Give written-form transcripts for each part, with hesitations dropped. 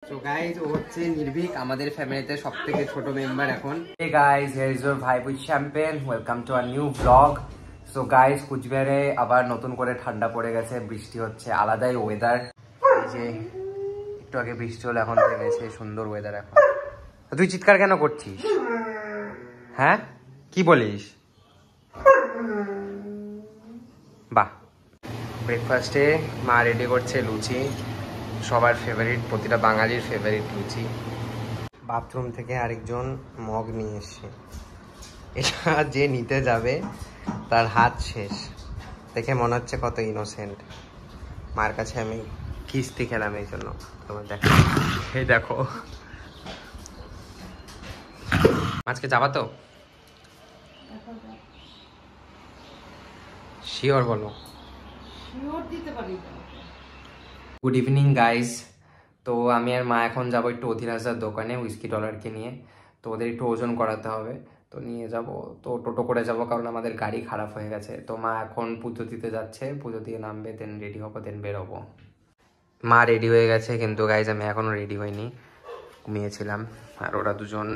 So guys, ও হচ্ছে নির্ভীক, আমাদের ফ্যামিলিতে সবথেকে ছোট মেম্বার এখন। Hey guys, here is your vibe with champagne. Welcome to a new vlog. So guys, কুচবিহারে আবার নতুন করে ঠান্ডা পড়ে গেছে, বৃষ্টি হচ্ছে, আলাদাই ওয়েদার। এই যে একটু আগে বৃষ্টি হলো, এখন থেমেছে, সুন্দর ওয়েদার এখন। তুই চিৎকার কেন করছিস? হ্যাঁ, কি বলিস? বাহ। ব্রেকফাস্টে মা রেডি করছে লুচি, সবার ফেভারিট, প্রতিটা বাঙালির ফেভারিট লুচি। বাথরুম থেকে আরেকজন মগ নিয়ে এসছে, এটা যে নিতে যাবে তার হাত শেষ। দেখে মনে হচ্ছে কত ইনোসেন্ট। মার কাছে আমি কিস্তি খেলাম এই জন্য। তোমার দেখো, এই দেখো। আজকে যাবা তো? শিওর বলো? Good evening guys. তো আমি আর মা এখন যাবো একটু অধিরাজার দোকানে উইস্কি ডলারকে নিয়ে। তো ওদের একটু ওজন করাতে হবে, তো নিয়ে যাব। তো টোটো করে যাব, কারণ আমাদের গাড়ি খারাপ হয়ে গেছে। তো মা এখন পুজো দিতে যাচ্ছে, পুজো দিয়ে নামবে, দেন রেডি হবো, দেন বেরোবো। মা রেডি হয়ে গেছে, কিন্তু গাইজ আমি এখনও রেডি হইনি, ঘুমিয়েছিলাম। আর ওরা দুজন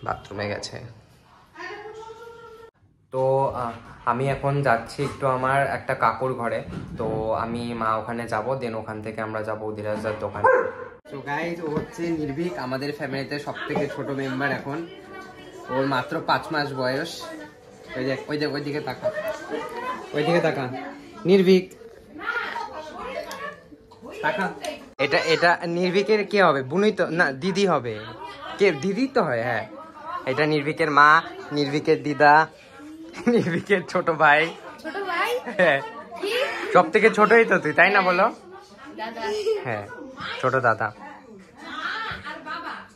বাথরুমে গেছে। তো আমি এখন যাচ্ছি একটু আমার একটা কাকুর ঘরে। তো আমি মা ওখানে যাব, দেন ওখান থেকে আমরা যাবো অধিরাজার দোকানে। তো গাইজ, ও হচ্ছে নির্ভীক, আমাদের ফ্যামিলিতে সবথেকে ছোট মেম্বার এখন। ওর মাত্র 5 মাস বয়স। ওই দেখ, ওই দেখ, ওইদিকে তাকা, ওইদিকে তাকা। নির্ভীক তাকা। এটা নির্ভীকের কে হবে? বুনুই তো না, দিদি হবে। কে? দিদি তো হয়। হ্যাঁ, এটা নির্ভীকের মা, নির্ভীকের দিদা, নির্ভীকের ছোট ভাই। হ্যাঁ, সব থেকে ছোটই তো তুই, তাই না বলো? হ্যাঁ, ছোট দাদা।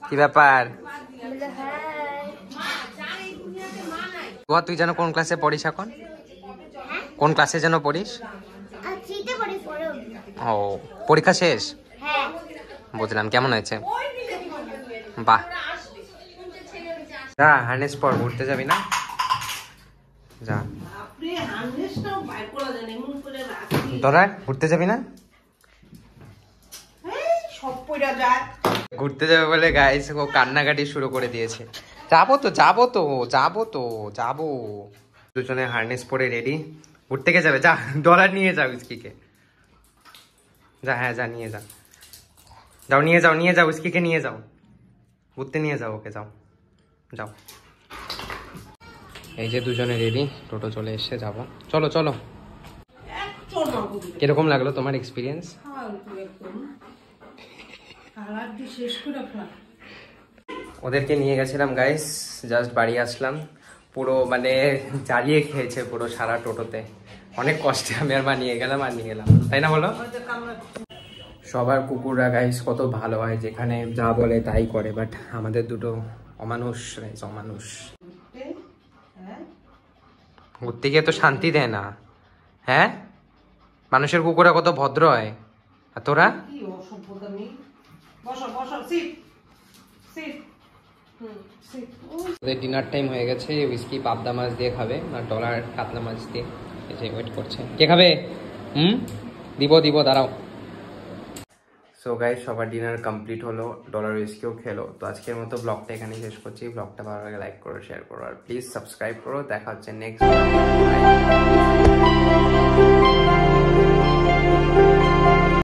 কি ব্যাপার? তুই যেন কোন ক্লাসে পড়িস এখন? কোন ক্লাসে যেন পড়িস? ও, পরীক্ষা শেষ? বুঝলাম। কেমন হয়েছে? বাহ। যা, হার্নেস পর, ঘুরতে যাবি না? যা। তোরা ঘুরতে যাবি না? ঘুরতে যাবে বলে গাইস ও কান্নাকাটি শুরু করে দিয়েছে। যাবো তো, যাবো তো, যাবো তো, যাবো। দুজনে হার্নেস পরে রেডি, ঘুরতে কে যাবে? যা, ডলার নিয়ে যাও উস্কিকে। যা, হ্যাঁ যা, নিয়ে যা, যাও, নিয়ে যাও, নিয়ে যাও উস্কিকে, নিয়ে যাও ঘুরতে, নিয়ে যাও ওকে, যাও যাও। এই যে দুজনে রেডি, টোটো চলে এসছে, যাবো। চলো চলো। কিরকম লাগলো তোমার এক্সপিরিয়েন্স? ওদেরকে নিয়ে গেছিলাম গাইস, জাস্ট বাড়ি আসলাম, পুরো মানে জ্বালিয়ে খেয়েছে পুরো সারা টোটোতে। অনেক কষ্টে আমি আর মা নিয়ে গেলাম, তাই না বলো? সবার কুকুররা গাইস কত ভালো হয়, যেখানে যা বলে তাই করে, বাট আমাদের দুটো অমানুষ গাইস, অমানুষ। ঘুরতে গিয়ে তো শান্তি দেয় না। হ্যাঁ, মানুষের কুকুরা কত ভদ্র হয়, আর তোরা? ডিনার টাইম হয়ে গেছে, উইস্কি পাবদা মাছ দিয়ে খাবে, আর ডলার কাতলা মাছ দিয়ে। এই যে ওয়েট করছে, কে খাবে? দিব দিব, দাঁড়াও। সো গাইস, সবার ডিনার কমপ্লিট হলো, ডলার উইস্কিও খেলো। তো আজকের মতো ব্লগটা এখানে শেষ করছি। ব্লগটা ভালো লাগে লাইক করো, শেয়ার করো, আর প্লিজ সাবস্ক্রাইব করো। দেখা হচ্ছে নেক্সট।